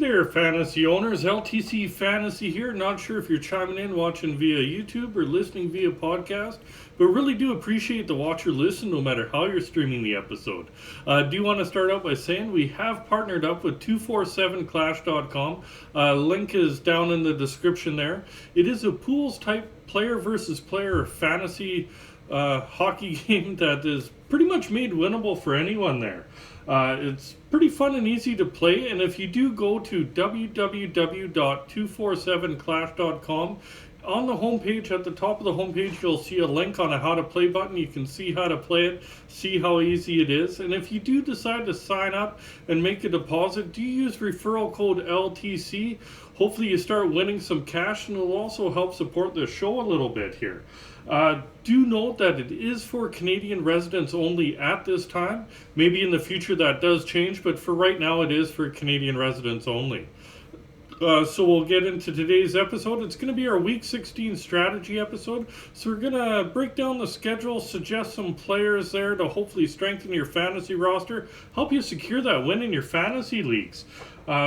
there, fantasy owners. LTC Fantasy here. Not sure if you're chiming in, watching via YouTube or listening via podcast, but really do appreciate the watch or listen no matter how you're streaming the episode. Do want to start out by saying we have partnered up with 247clash.com. Link is down in the description there. It is a pools type player versus player fantasy hockey game that is pretty much made winnable for anyone there. It's pretty fun and easy to play, and if you do go to www.247clash.com, on the homepage, at the top of the homepage, you'll see a link on a how to play button. You can see how to play it, see how easy it is, and if you do decide to sign up and make a deposit, do use referral code LTC. Hopefully you start winning some cash, and it'll also help support the show a little bit here. Do note that it is for Canadian residents only at this time. Maybe in the future that does change, but for right now it is for Canadian residents only. So we'll get into today's episode. It's going to be our Week 16 strategy episode. So we're going to break down the schedule, suggest some players there to hopefully strengthen your fantasy roster, help you secure that win in your fantasy leagues.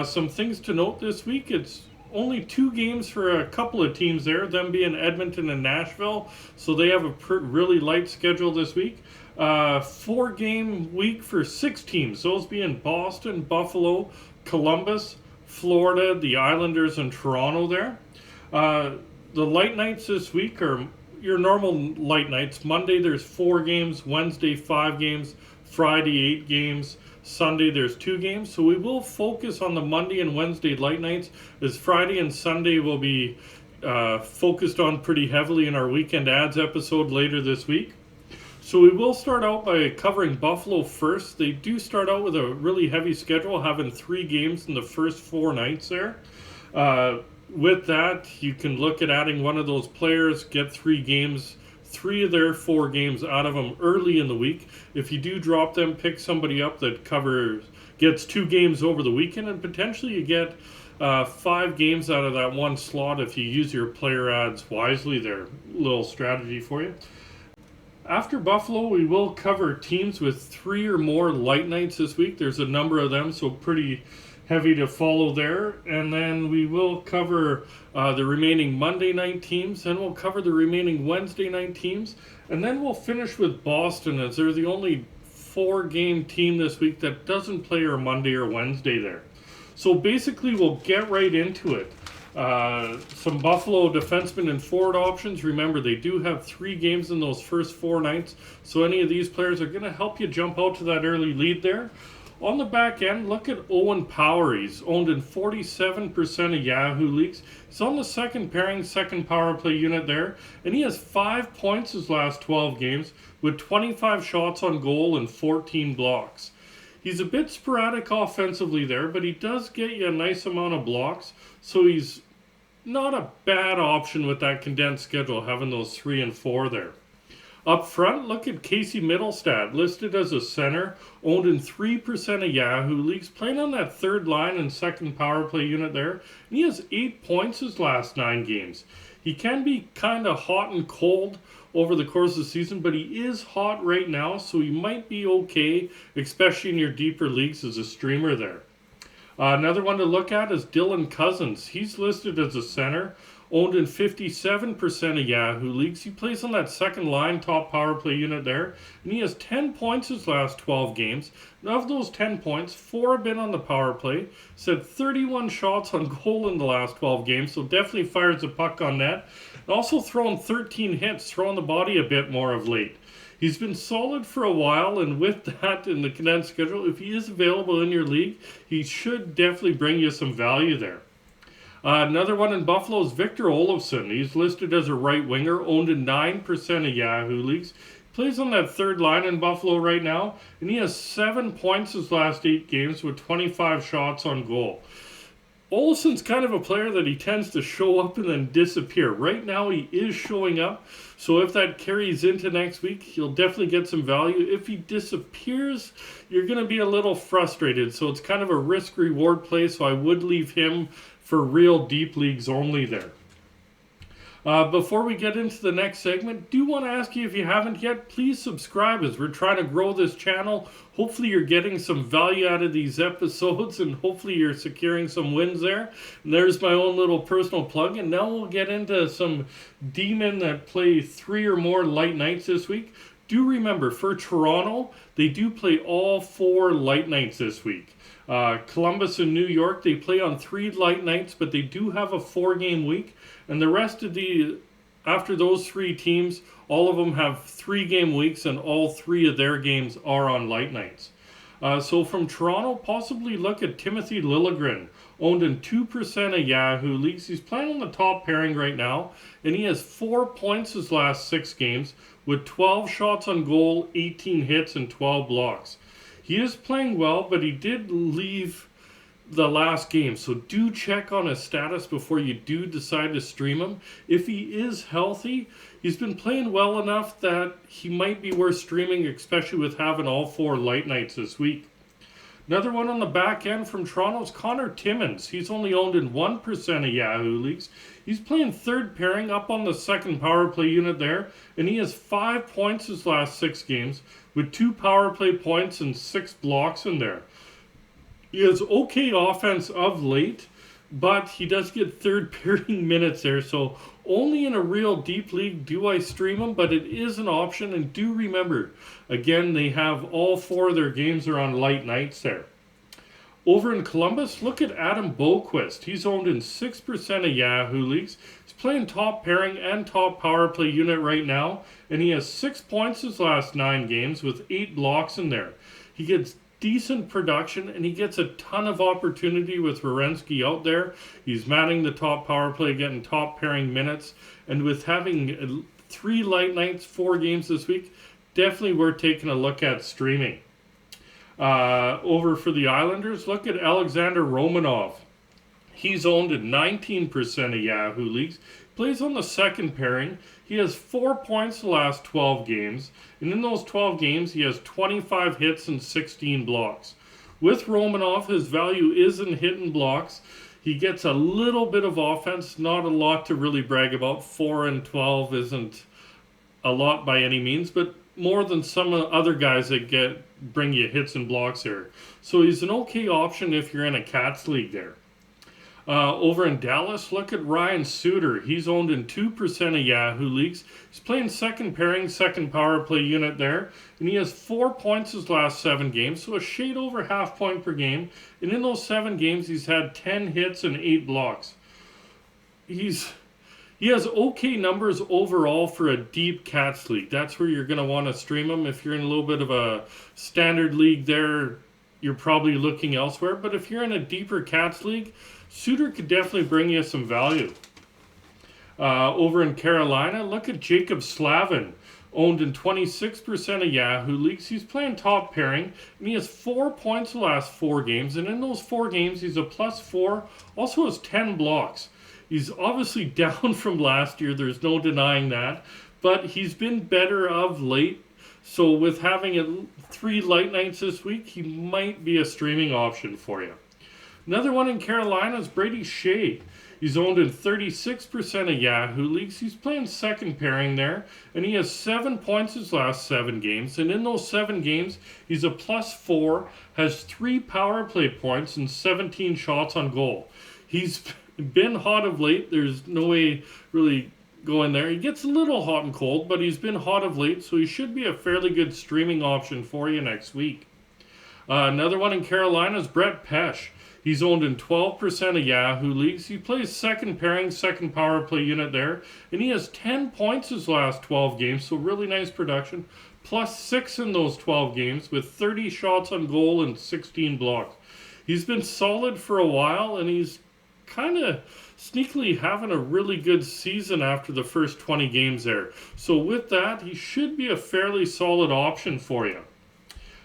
Some things to note this week. It's only 2 games for a couple of teams there, them being Edmonton and Nashville. So they have a really light schedule this week. 4-game week for 6 teams. Those being Boston, Buffalo, Columbus, Florida, the Islanders, and Toronto there. The light nights this week are your normal light nights. Monday there's 4 games, Wednesday 5 games, Friday 8 games, Sunday there's 2 games. So we will focus on the Monday and Wednesday light nights, as Friday and Sunday will be focused on pretty heavily in our weekend ads episode later this week. So we will start out by covering Buffalo first. They do start out with a really heavy schedule, having 3 games in the first 4 nights there. With that, you can look at adding one of those players, get 3 games, 3 of their 4 games out of them early in the week. If you do drop them, pick somebody up that gets 2 games over the weekend, and potentially you get 5 games out of that one slot if you use your player ads wisely there. Little strategy for you. After Buffalo, we will cover teams with 3 or more light nights this week. There's a number of them, so pretty heavy to follow there. And then we will cover the remaining Monday night teams. Then we'll cover the remaining Wednesday night teams. And then we'll finish with Boston, as they're the only 4-game team this week that doesn't play our Monday or Wednesday there. So basically, we'll get right into it. Some Buffalo defensemen and forward options. Remember, they do have 3 games in those first 4 nights, so any of these players are going to help you jump out to that early lead there. On the back end, look at Owen Power. He's owned in 47% of Yahoo leagues. He's on the second pairing, second power play unit there, and he has 5 points his last 12 games with 25 shots on goal and 14 blocks. He's a bit sporadic offensively there, but he does get you a nice amount of blocks, so he's not a bad option with that condensed schedule, having those 3 and 4 there. Up front, look at Casey Mittelstadt, listed as a center, owned in 3% of Yahoo leagues, playing on that third line and second power play unit there, and he has 8 points his last 9 games. He can be kind of hot and cold over the course of the season, but he is hot right now, so he might be okay, especially in your deeper leagues as a streamer there. Another one to look at is Dylan Cousins. He's listed as a center, owned in 57% of Yahoo leagues. He plays on that second line top power play unit there, and he has 10 points his last 12 games. And of those 10 points, 4 have been on the power play. He's had 31 shots on goal in the last 12 games, so definitely fires the puck on net. And also throwing 13 hits, throwing the body a bit more of late. He's been solid for a while, and with that in the condensed schedule, if he is available in your league, he should definitely bring you some value there. Another one in Buffalo is Victor Olofsson. He's listed as a right winger, owned in 9% of Yahoo leagues. He plays on that third line in Buffalo right now, and he has 7 points his last 8 games with 25 shots on goal. Olson's kind of a player that he tends to show up and then disappear. Right now he is showing up, so if that carries into next week, he'll definitely get some value. If he disappears, you're going to be a little frustrated, so it's kind of a risk-reward play, so I would leave him for real deep leagues only there. Before we get into the next segment, do want to ask you, if you haven't yet, please subscribe as we're trying to grow this channel. Hopefully you're getting some value out of these episodes, and hopefully you're securing some wins there. And there's my own little personal plug. And now we'll get into some D-men that play 3 or more light nights this week. Do remember, for Toronto, they do play all 4 light nights this week. Columbus and New York, they play on 3 light nights, but they do have a 4-game week. And the rest of after those 3 teams, all of them have 3-game weeks, and all 3 of their games are on light nights. So from Toronto, possibly look at Timothy Liljegren, owned in 2% of Yahoo leagues. He's playing on the top pairing right now, and he has 4 points his last 6 games, with 12 shots on goal, 18 hits, and 12 blocks. He is playing well, but he did leave the last game, so do check on his status before you do decide to stream him. If he is healthy, he's been playing well enough that he might be worth streaming, especially with having all 4 light nights this week. Another one on the back end from Toronto is Connor Timmins. He's only owned in 1% of Yahoo leagues. He's playing third pairing up on the second power play unit there, and he has 5 points his last 6 games, with 2 power play points and 6 blocks in there. He has okay offense of late, but he does get third pairing minutes there, so only in a real deep league do I stream him, but it is an option. And do remember, again, they have all 4 of their games are on light nights there. Over in Columbus, look at Adam Boquist. He's owned in 6% of Yahoo leagues. He's playing top pairing and top power play unit right now, and he has 6 points his last 9 games with 8 blocks in there. He gets decent production, and he gets a ton of opportunity with Werenski out there. He's manning the top power play, getting top pairing minutes, and with having 3 light nights, 4 games this week, definitely worth taking a look at streaming. Over for the Islanders, look at Alexander Romanov. He's owned in 19% of Yahoo leagues. Plays on the second pairing. He has 4 points the last 12 games, and in those 12 games, he has 25 hits and 16 blocks. With Romanov, his value is in hit and blocks. He gets a little bit of offense, not a lot to really brag about. 4 and 12 isn't a lot by any means, but more than some other guys that bring you hits and blocks here. So he's an okay option if you're in a Cats league there. Over in Dallas, look at Ryan Suter. He's owned in 2% of Yahoo leagues. He's playing second pairing, second power play unit there, and he has 4 points his last 7 games, so a shade over half point per game. And in those 7 games, he's had 10 hits and 8 blocks. He has okay numbers overall for a deep Cats league. That's where you're going to want to stream him. If you're in a little bit of a standard league there, you're probably looking elsewhere. But if you're in a deeper Cats league, Suter could definitely bring you some value. Over in Carolina, look at Jacob Slavin, owned in 26% of Yahoo leagues. He's playing top pairing, and he has 4 points the last 4 games. And in those 4 games, he's a +4, also has 10 blocks. He's obviously down from last year, there's no denying that, but he's been better of late. So with having 3 light nights this week, he might be a streaming option for you. Another one in Carolina is Brady Shea. He's owned in 36% of Yahoo leagues. He's playing second pairing there, and he has 7 points his last 7 games. And in those 7 games, he's a +4, has 3 power play points, and 17 shots on goal. He's been hot of late. There's no way really going there. He gets a little hot and cold, but he's been hot of late, so he should be a fairly good streaming option for you next week. Another one in Carolina is Brett Pesce. He's owned in 12% of Yahoo leagues. He plays second pairing, second power play unit there, and he has 10 points his last 12 games, so really nice production. +6 in those 12 games with 30 shots on goal and 16 blocks. He's been solid for a while, and he's kind of sneakily having a really good season after the first 20 games there. So with that, he should be a fairly solid option for you.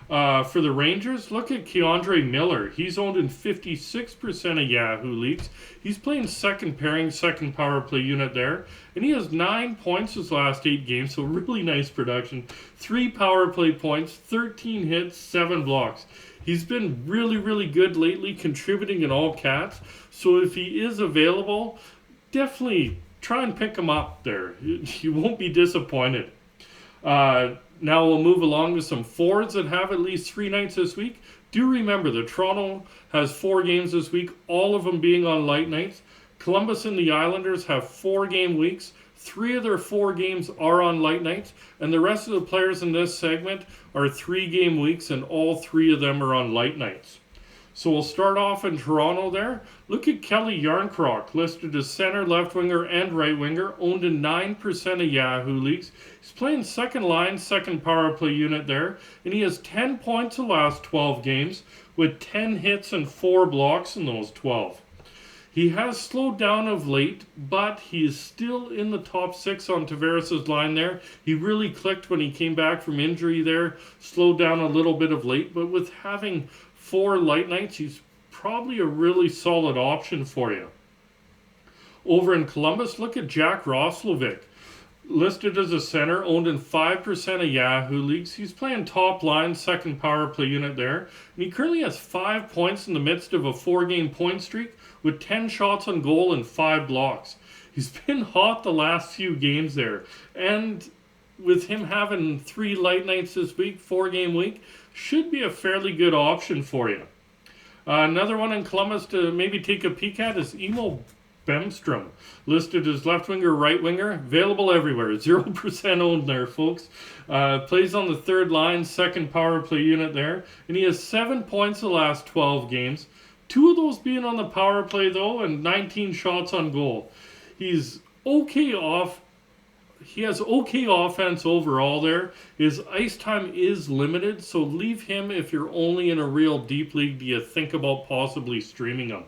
For the Rangers, look at Keandre Miller. He's owned in 56% of Yahoo leagues. He's playing second pairing, second power play unit there. And he has 9 points his last 8 games, so really nice production. 3 power play points, 13 hits, 7 blocks. He's been really, really good lately, contributing in all Cats. So if he is available, definitely try and pick him up there. You won't be disappointed. Now we'll move along to some forwards that have at least 3 nights this week. Do remember that Toronto has 4 games this week, all of them being on light nights. Columbus and the Islanders have 4 game weeks. 3 of their 4 games are on light nights, and the rest of the players in this segment are 3 game weeks, and all 3 of them are on light nights. So we'll start off in Toronto there. Look at Kelly Yarncroc, listed as center, left winger, and right winger, owned in 9% of Yahoo leagues. He's playing second line, second power play unit there, and he has 10 points the last 12 games, with 10 hits and 4 blocks in those 12. He has slowed down of late, but he is still in the top 6 on Tavares' line there. He really clicked when he came back from injury there, slowed down a little bit of late, but with having 4 light nights, he's probably a really solid option for you. Over in Columbus, look at Jack Roslovic. Listed as a center, owned in 5% of Yahoo leagues. He's playing top line, second power play unit there. And he currently has 5 points in the midst of a 4-game point streak with 10 shots on goal and 5 blocks. He's been hot the last few games there. And with him having 3 light nights this week, 4-game week, should be a fairly good option for you. Another one in Columbus to maybe take a peek at is Emo Bemstrom, listed as left winger, right winger, available everywhere. 0% owned there, folks. Plays on the third line, second power play unit there, and he has 7 points the last 12 games. 2 of those being on the power play though, and 19 shots on goal. He's okay off. He has okay offense overall there. His ice time is limited, so leave him if you're only in a real deep league. Do you think about possibly streaming him?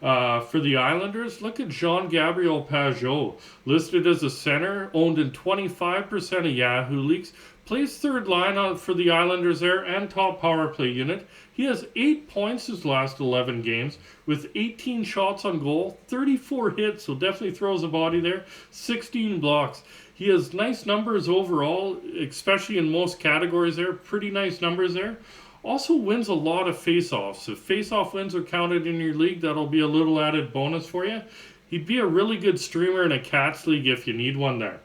For the Islanders, look at Jean-Gabriel Pageau, listed as a center, owned in 25% of Yahoo leagues. Plays third line for the Islanders there and top power play unit. He has 8 points his last 11 games with 18 shots on goal, 34 hits, so definitely throws a body there, 16 blocks. He has nice numbers overall, especially in most categories there, pretty nice numbers there. Also wins a lot of face-offs. If face-off wins are counted in your league, that'll be a little added bonus for you. He'd be a really good streamer in a Cats league if you need one there.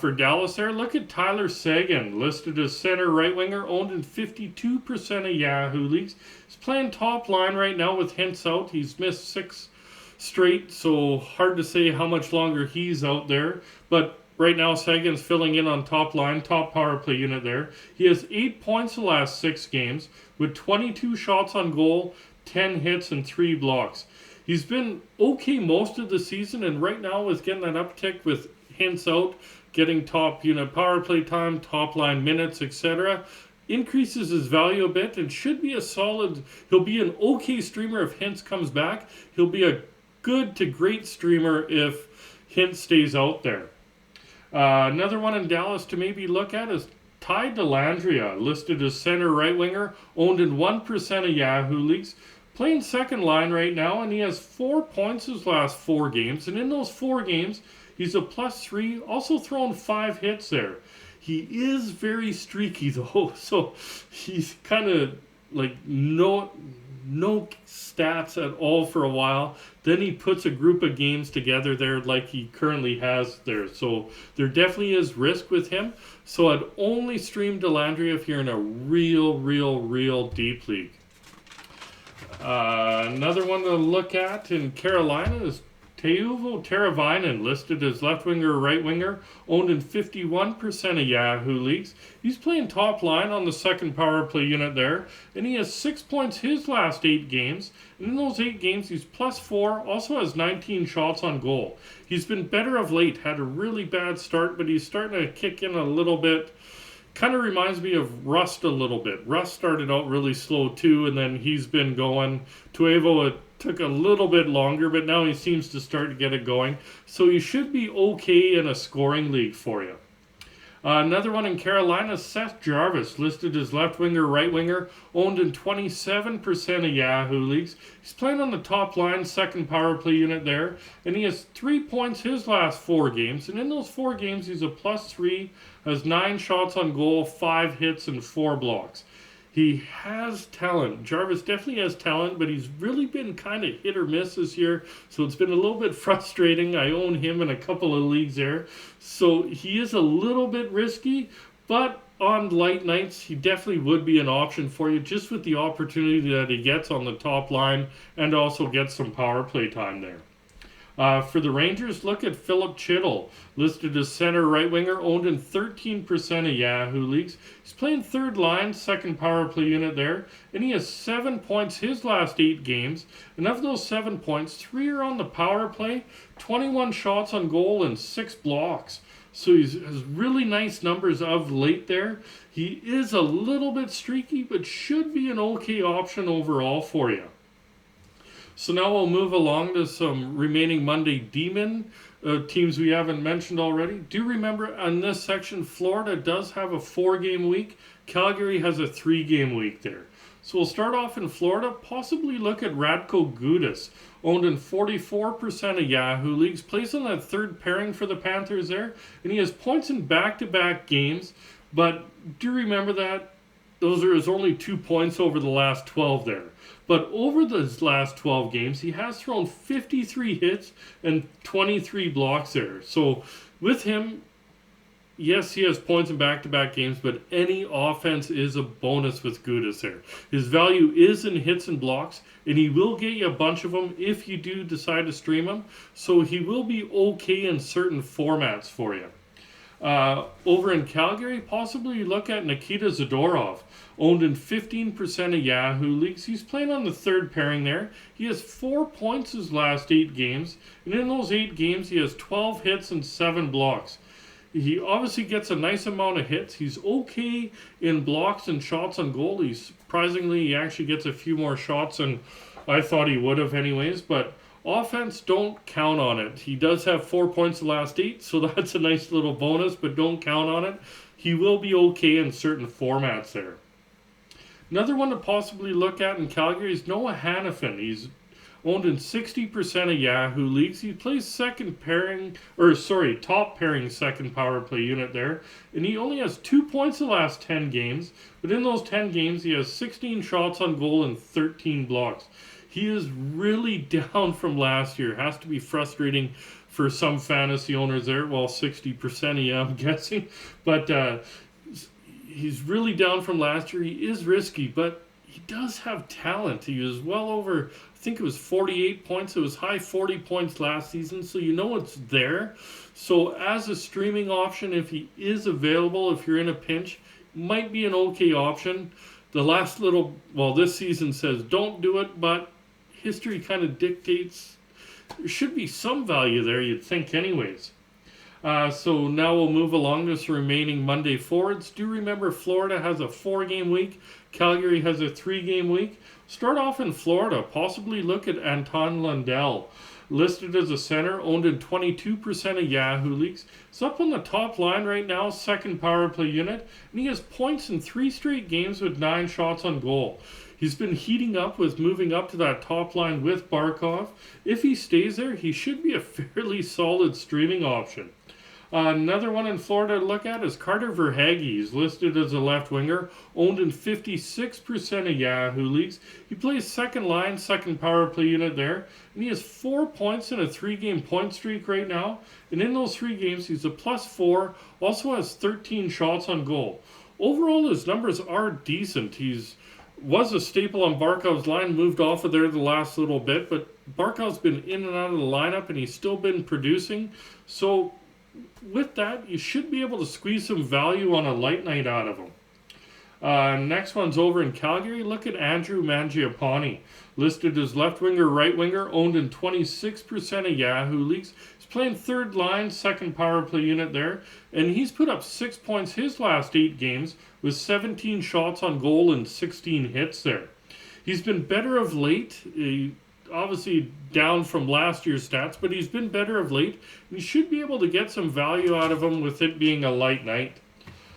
For Dallas there, look at Tyler Seguin, listed as center right winger, owned in 52% of Yahoo leagues. He's playing top line right now with Hintz out. He's missed 6 straight, so hard to say how much longer he's out there. But right now, Seguin's filling in on top line, top power play unit there. He has 8 points the last 6 games with 22 shots on goal, 10 hits, and 3 blocks. He's been okay most of the season, and right now is getting that uptick with Hintz out, getting top unit power play time, top line minutes, etc. Increases his value a bit and should be a solid, he'll be an okay streamer if Hintz comes back. He'll be a good to great streamer if Hintz stays out there. Another one in Dallas to maybe look at is Ty Dellandrea, listed as center right winger, owned in 1% of Yahoo leagues. Playing second line right now, and he has 4 points his last 4 games. And in those 4 games, he's a +3, also thrown 5 hits there. He is very streaky though, so he's kind of like no stats at all for a while. Then he puts a group of games together there like he currently has there. So there definitely is risk with him. So I'd only stream Dellandrea if you're in a real deep league. Another one to look at in Carolina is Teuvo Teravainen, listed as left winger or right winger, owned in 51% of Yahoo leagues. He's playing top line on the second power play unit there, and he has 6 points his last 8 games. And in those 8 games, he's +4, also has 19 shots on goal. He's been better of late, had a really bad start, but he's starting to kick in a little bit. Kind of reminds me of Rust a little bit. Rust started out really slow too, and then he's been going. Teuvo, it took a little bit longer, but now he seems to start to get it going. So you should be okay in a scoring league for you. Another one in Carolina, Seth Jarvis, listed as left winger, right winger, owned in 27% of Yahoo leagues. He's playing on the top line, second power play unit there, and he has 3 points his last 4 games. And in those 4 games, he's a +3, has 9 shots on goal, 5 hits, and 4 blocks. He has talent. Jarvis definitely has talent, but he's really been kind of hit or miss this year. So it's been a little bit frustrating. I own him in a couple of leagues there. So he is a little bit risky, but on light nights, he definitely would be an option for you just with the opportunity that he gets on the top line and also gets some power play time there. For the Rangers, look at Philip Chittle, listed as center right winger, owned in 13% of Yahoo leagues. He's playing third line, second power play unit there, and he has 7 points his last 8 games. And of those 7 points, 3 are on the power play, 21 shots on goal, and 6 blocks. So he has really nice numbers of late there. He is a little bit streaky, but should be an okay option overall for you. So now we'll move along to some remaining Monday Demon teams we haven't mentioned already. Do remember on this section, Florida does have a 4-game week. Calgary has a 3-game week there. So we'll start off in Florida. Possibly look at Radko Gudas, owned in 44% of Yahoo leagues. Plays on that third pairing for the Panthers there. And he has points in back-to-back games. But do remember that those are his only 2 points over the last 12 there. But over those last 12 games, he has thrown 53 hits and 23 blocks there. So with him, yes, he has points in back-to-back games, but any offense is a bonus with Gudas there. His value is in hits and blocks, and he will get you a bunch of them if you do decide to stream him. So he will be okay in certain formats for you. Over in Calgary, possibly look at Nikita Zadorov, owned in 15% of Yahoo leagues. He's playing on the third pairing there. He has 4 points his last 8 games, and in those 8 games, he has 12 hits and 7 blocks. He obviously gets a nice amount of hits. He's okay in blocks and shots on goal. Surprisingly, he actually gets a few more shots than I thought he would have anyways, but offense, don't count on it. He does have 4 points the last 8, so that's a nice little bonus, but don't count on it. He will be okay in certain formats there. Another one to possibly look at in Calgary is Noah Hannafin. He's owned in 60% of Yahoo leagues. He plays top pairing second power play unit there. And he only has 2 points the last 10 games. But in those 10 games, he has 16 shots on goal and 13 blocks. He is really down from last year. Has to be frustrating for some fantasy owners there. Well, 60% of you, I'm guessing. But he's really down from last year. He is risky, but he does have talent. He was well over, I think it was 48 points. It was high 40 points last season, so you know it's there. So as a streaming option, if he is available, if you're in a pinch, might be an okay option. The last this season says don't do it, but history kind of dictates there should be some value there, you'd think anyways. So now we'll move along to some remaining Monday forwards. Do remember Florida has a 4-game week. Calgary has a 3-game week. Start off in Florida. Possibly look at Anton Lundell, listed as a center, owned in 22% of Yahoo leagues. He's up on the top line right now, second power play unit, and he has points in 3 straight games with 9 shots on goal. He's been heating up with moving up to that top line with Barkov. If he stays there, he should be a fairly solid streaming option. Another one in Florida to look at is Carter Verhaeghe. He's listed as a left winger, owned in 56% of Yahoo leagues. He plays second line, second power play unit there, and he has 4 points in a 3-game point streak right now. And in those 3 games, he's a +4, also has 13 shots on goal. Overall, his numbers are decent. Was a staple on Barkov's line, moved off of there the last little bit, but Barkov's been in and out of the lineup, and he's still been producing. So with that, you should be able to squeeze some value on a light night out of him. Next one's over in Calgary. Look at Andrew Mangiapane, listed as left winger, right winger, owned in 26% of Yahoo leagues. He's playing third line, second power play unit there, and he's put up 6 points his last 8 games with 17 shots on goal and 16 hits there. He's been better of late. Obviously down from last year's stats, but he's been better of late. And you should be able to get some value out of him with it being a light night.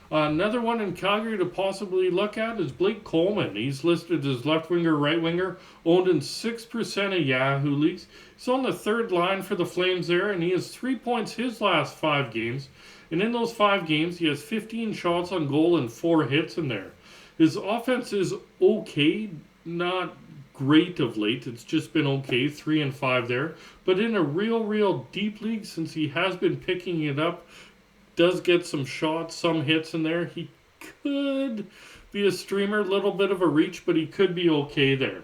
Another one in Calgary to possibly look at is Blake Coleman. He's listed as left winger, right winger, owned in 6% of Yahoo leagues. He's on the third line for the Flames there, and he has 3 points his last 5 games. And in those 5 games, he has 15 shots on goal and 4 hits in there. His offense is okay, not great of late. It's just been okay, 3 and 5 there. But in a real deep league, since he has been picking it up, does get some shots, some hits in there. He could be a streamer, a little bit of a reach, but he could be okay there.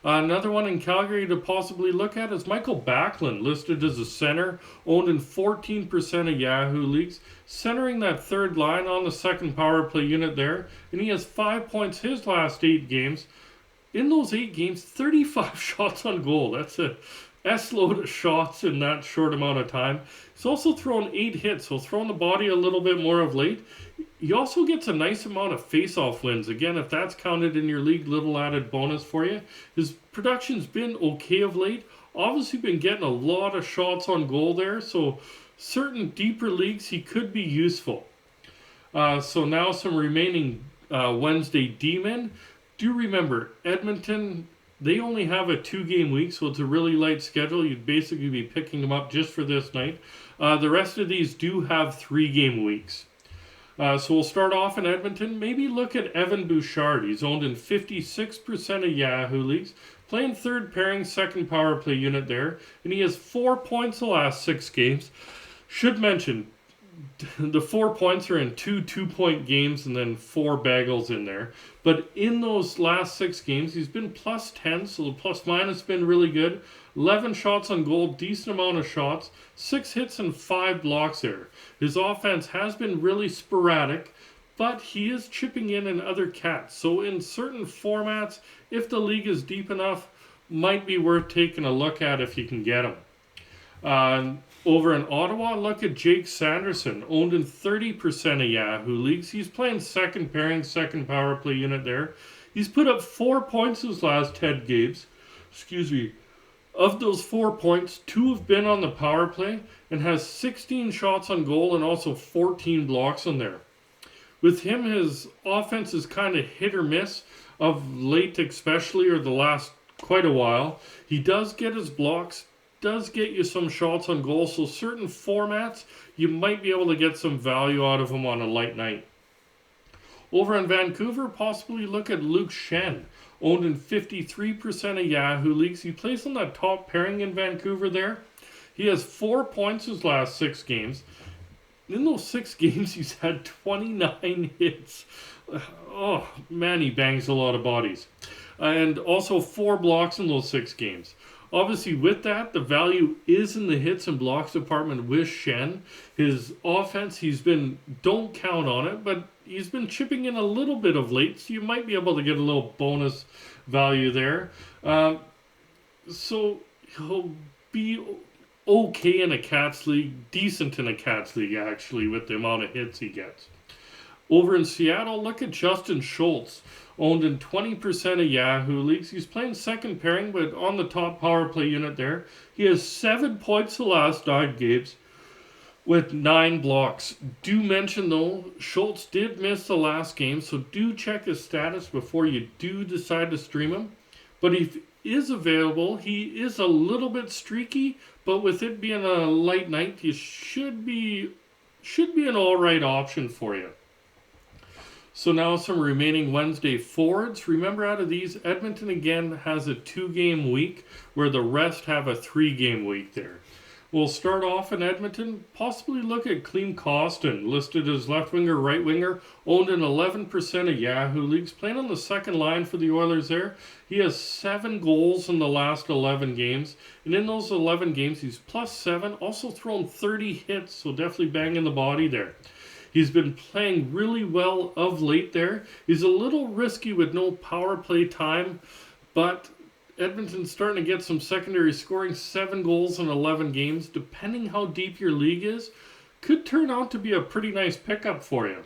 Another one in Calgary to possibly look at is Michael Backlund, listed as a center, owned in 14% of Yahoo leagues, centering that third line on the second power play unit there, and he has 5 points his last 8 games. In those 8 games, 35 shots on goal. That's a S-load of shots in that short amount of time. He's also thrown 8 hits, so thrown the body a little bit more of late. He also gets a nice amount of face-off wins. Again, if that's counted in your league, little added bonus for you. His production's been okay of late. Obviously been getting a lot of shots on goal there, so certain deeper leagues he could be useful. So now some remaining Wednesday D-men. Do remember, Edmonton, they only have a 2-game week, so it's a really light schedule. You'd basically be picking them up just for this night. The rest of these do have 3-game weeks. So we'll start off in Edmonton. Maybe look at Evan Bouchard. He's owned in 56% of Yahoo leagues, playing third pairing, second power play unit there, and he has 4 points the last 6 games. Should mention, the 4 points are in 2 2-point games and then 4 bagels in there. But in those last 6 games, he's been plus 10, so the plus minus been really good. 11 shots on goal, decent amount of shots, 6 hits and 5 blocks there. His offense has been really sporadic, but he is chipping in other cats. So in certain formats, if the league is deep enough, might be worth taking a look at if you can get him. Over in Ottawa, look at Jake Sanderson, owned in 30% of Yahoo leagues. He's playing second pairing, second power play unit there. He's put up 4 points his last 10 games. Of those 4 points, 2 have been on the power play and has 16 shots on goal and also 14 blocks on there. With him, his offense is kind of hit or miss of late especially, or the last quite a while. He does get his blocks, does get you some shots on goal, so certain formats, you might be able to get some value out of him on a light night. Over in Vancouver, possibly look at Luke Shen, owned in 53% of Yahoo leagues. He plays on that top pairing in Vancouver there. He has 4 points his last 6 games. In those 6 games, he's had 29 hits. Oh, man, he bangs a lot of bodies. And also 4 blocks in those 6 games. Obviously, with that, the value is in the hits and blocks department with Shen. His offense, don't count on it, but he's been chipping in a little bit of late, so you might be able to get a little bonus value there. So he'll be okay in a Cats league, decent in a Cats league, actually, with the amount of hits he gets. Over in Seattle, look at Justin Schultz, owned in 20% of Yahoo leagues. He's playing second pairing, but on the top power play unit there. He has 7 points the last 9 games with 9 blocks. Do mention, though, Schultz did miss the last game, so do check his status before you do decide to stream him. But if he is available, he is a little bit streaky, but with it being a light night, he should be an alright option for you. So now some remaining Wednesday forwards. Remember, out of these, Edmonton again has a 2-game week where the rest have a 3-game week there. We'll start off in Edmonton. Possibly look at Clem Costin, listed as left winger, right winger, owned in 11% of Yahoo leagues, playing on the second line for the Oilers there. He has 7 goals in the last 11 games, and in those 11 games, he's plus 7, also thrown 30 hits, so definitely banging the body there. He's been playing really well of late there. He's a little risky with no power play time, but Edmonton's starting to get some secondary scoring. 7 goals in 11 games, depending how deep your league is, could turn out to be a pretty nice pickup for you.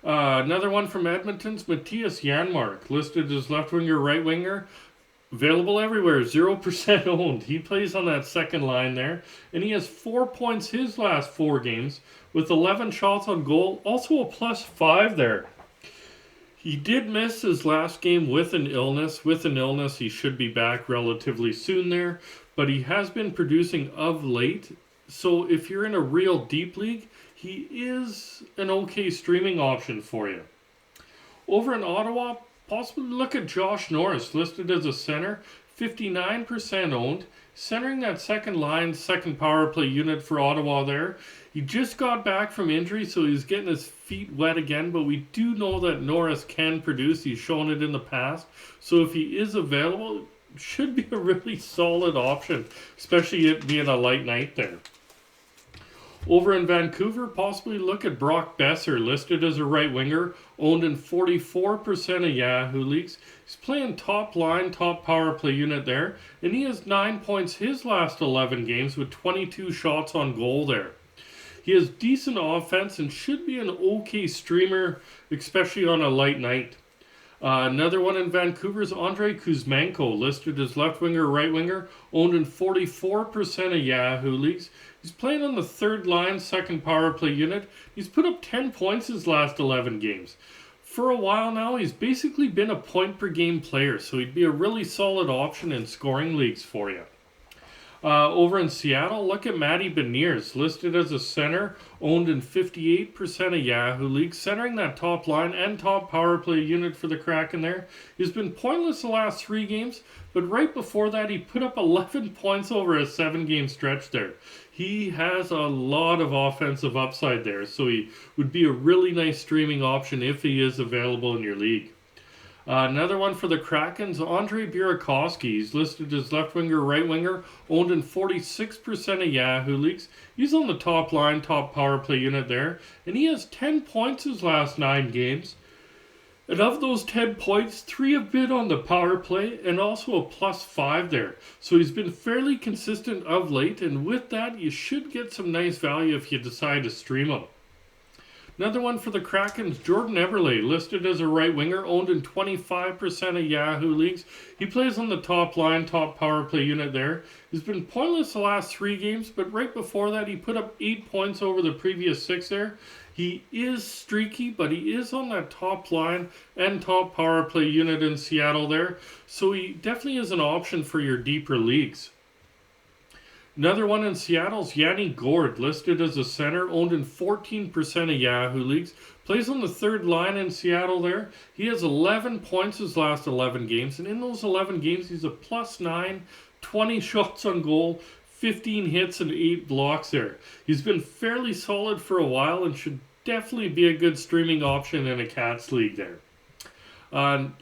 Another one from Edmonton's Matthias Janmark, listed as left winger, right winger. Available everywhere, 0% owned. He plays on that second line there, and he has 4 points his last 4 games with 11 shots on goal, also a plus 5 there. He did miss his last game with an illness. With an illness, he should be back relatively soon there, but he has been producing of late. So if you're in a real deep league, he is an okay streaming option for you. Over in Ottawa, possibly look at Josh Norris, listed as a center, 59% owned, centering that second line, second power play unit for Ottawa there. He just got back from injury, so he's getting his feet wet again, but we do know that Norris can produce. He's shown it in the past. So if he is available, it should be a really solid option, especially it being a light night there. Over in Vancouver, possibly look at Brock Besser, listed as a right winger, owned in 44% of Yahoo leagues. He's playing top line, top power play unit there, and he has 9 points his last 11 games with 22 shots on goal there. He has decent offense and should be an okay streamer, especially on a light night. Another one in Vancouver is Andrei Kuzmenko, listed as left winger, right winger, owned in 44% of Yahoo leagues. He's playing on the third line, second power play unit. He's put up 10 points his last 11 games. For a while now, he's basically been a point per game player, so he'd be a really solid option in scoring leagues for you. Over in Seattle, look at Matty Beniers, listed as a center, owned in 58% of Yahoo leagues, centering that top line and top power play unit for the Kraken there. He's been pointless the last 3 games, but right before that, he put up 11 points over a 7-game stretch there. He has a lot of offensive upside there, so he would be a really nice streaming option if he is available in your league. Another one for the Krakens, Andrei Burakovsky. He's listed as left winger, right winger, owned in 46% of Yahoo leagues. He's on the top line, top power play unit there, and he has 10 points his last 9 games. And of those 10 points, 3 have been on the power play and also a +5 there. So he's been fairly consistent of late, and with that, you should get some nice value if you decide to stream him. Another one for the Krakens, Jordan Eberle, listed as a right winger, owned in 25% of Yahoo leagues. He plays on the top line, top power play unit there. He's been pointless the last 3 games, but right before that, he put up 8 points over the previous 6 there. He is streaky, but he is on that top line and top power play unit in Seattle there. So he definitely is an option for your deeper leagues. Another one in Seattle's Yanni Gourde, listed as a center, owned in 14% of Yahoo leagues. Plays on the third line in Seattle there. He has 11 points his last 11 games, and in those 11 games, he's a +9, 20 shots on goal, 15 hits, and 8 blocks there. He's been fairly solid for a while and should definitely be a good streaming option in a Cats league there.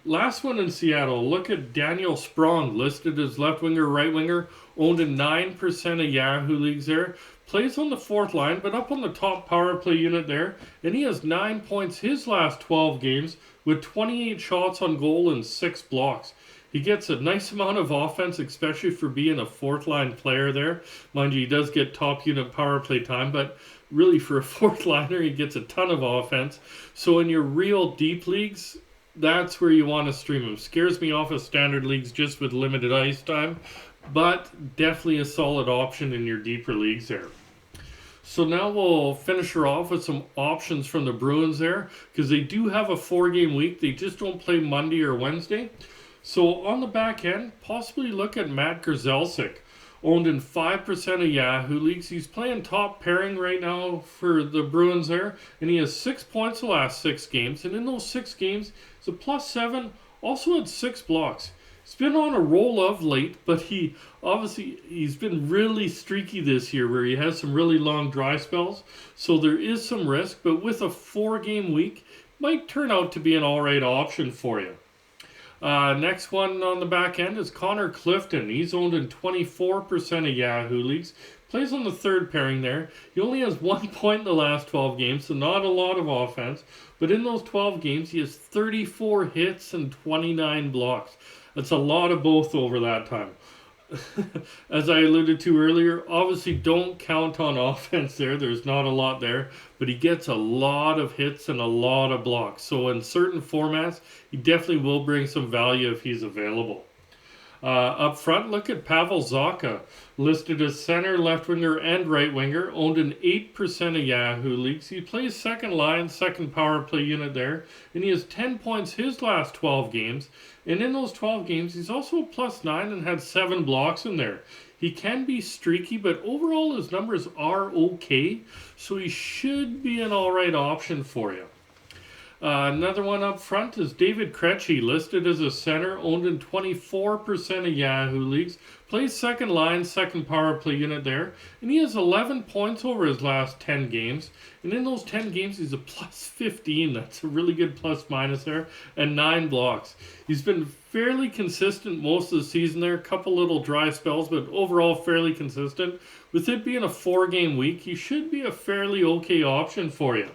Last one in Seattle, look at Daniel Sprong, listed as left winger, right winger, owned in 9% of Yahoo leagues there. Plays on the fourth line, but up on the top power play unit there. And he has 9 points his last 12 games with 28 shots on goal and 6 blocks. He gets a nice amount of offense, especially for being a fourth line player there. Mind you, he does get top unit power play time, but really for a fourth liner, he gets a ton of offense. So in your real deep leagues, that's where you want to stream him. Scares me off of standard leagues just with limited ice time, but definitely a solid option in your deeper leagues there. So now we'll finish her off with some options from the Bruins there, because they do have a 4-game week. They just don't play Monday or Wednesday. So on the back end, possibly look at Matt Grzelcyk, owned in 5% of Yahoo leagues. He's playing top pairing right now for the Bruins there, and he has 6 points the last 6 games. And in those 6 games, it's a +7, also had 6 blocks. He's been on a roll of late, but he's been really streaky this year where he has some really long dry spells. So there is some risk, but with a 4-game week, might turn out to be an alright option for you. Next one on the back end is Connor Clifton. He's owned in 24% of Yahoo leagues. Plays on the third pairing there. He only has 1 point in the last 12 games, so not a lot of offense. But in those 12 games, he has 34 hits and 29 blocks. That's a lot of both over that time. As I alluded to earlier, obviously don't count on offense there. There's not a lot there, but he gets a lot of hits and a lot of blocks. So in certain formats, he definitely will bring some value if he's available. Up front, look at Pavel Zacha, listed as center, left winger, and right winger, owned in 8% of Yahoo leagues. He plays second line, second power play unit there, and he has 10 points his last 12 games. And in those 12 games, he's also a +9 and had 7 blocks in there. He can be streaky, but overall his numbers are okay, so he should be an alright option for you. Another one up front is David Krejci, listed as a center, owned in 24% of Yahoo leagues. Plays second line, second power play unit there. And he has 11 points over his last 10 games. And in those 10 games, he's a plus 15. That's a really good plus minus there. And 9 blocks. He's been fairly consistent most of the season there. A couple little dry spells, but overall fairly consistent. With it being a 4-game week, he should be a fairly okay option for you.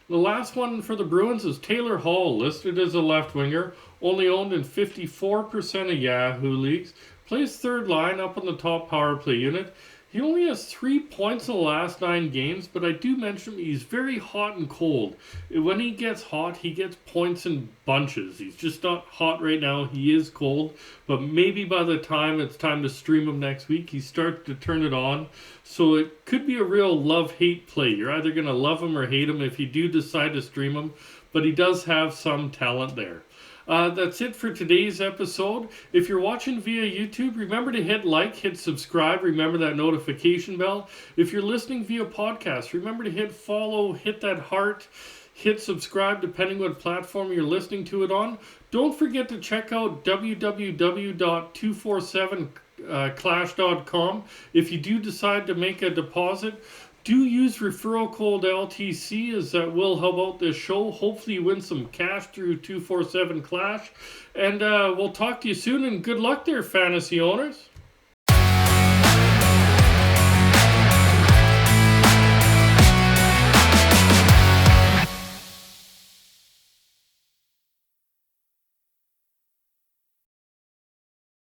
The last one for the Bruins is Taylor Hall, listed as a left winger, only owned in 54% of Yahoo leagues, plays third line up on the top power play unit. He only has 3 points in the last 9 games, but I do mention he's very hot and cold. When he gets hot, he gets points in bunches. He's just not hot right now. He is cold, but maybe by the time it's time to stream him next week, he starts to turn it on. So it could be a real love-hate play. You're either going to love him or hate him if you do decide to stream him, but he does have some talent there. That's it for today's episode. If you're watching via YouTube, remember to hit like, hit subscribe, remember that notification bell. If you're listening via podcast, remember to hit follow, hit that heart, hit subscribe depending what platform you're listening to it on. Don't forget to check out www.247clash.com. If you do decide to make a deposit, do use referral code LTC, as that will help out this show. Hopefully you win some cash through 247 Clash. And we'll talk to you soon, and good luck there, fantasy owners.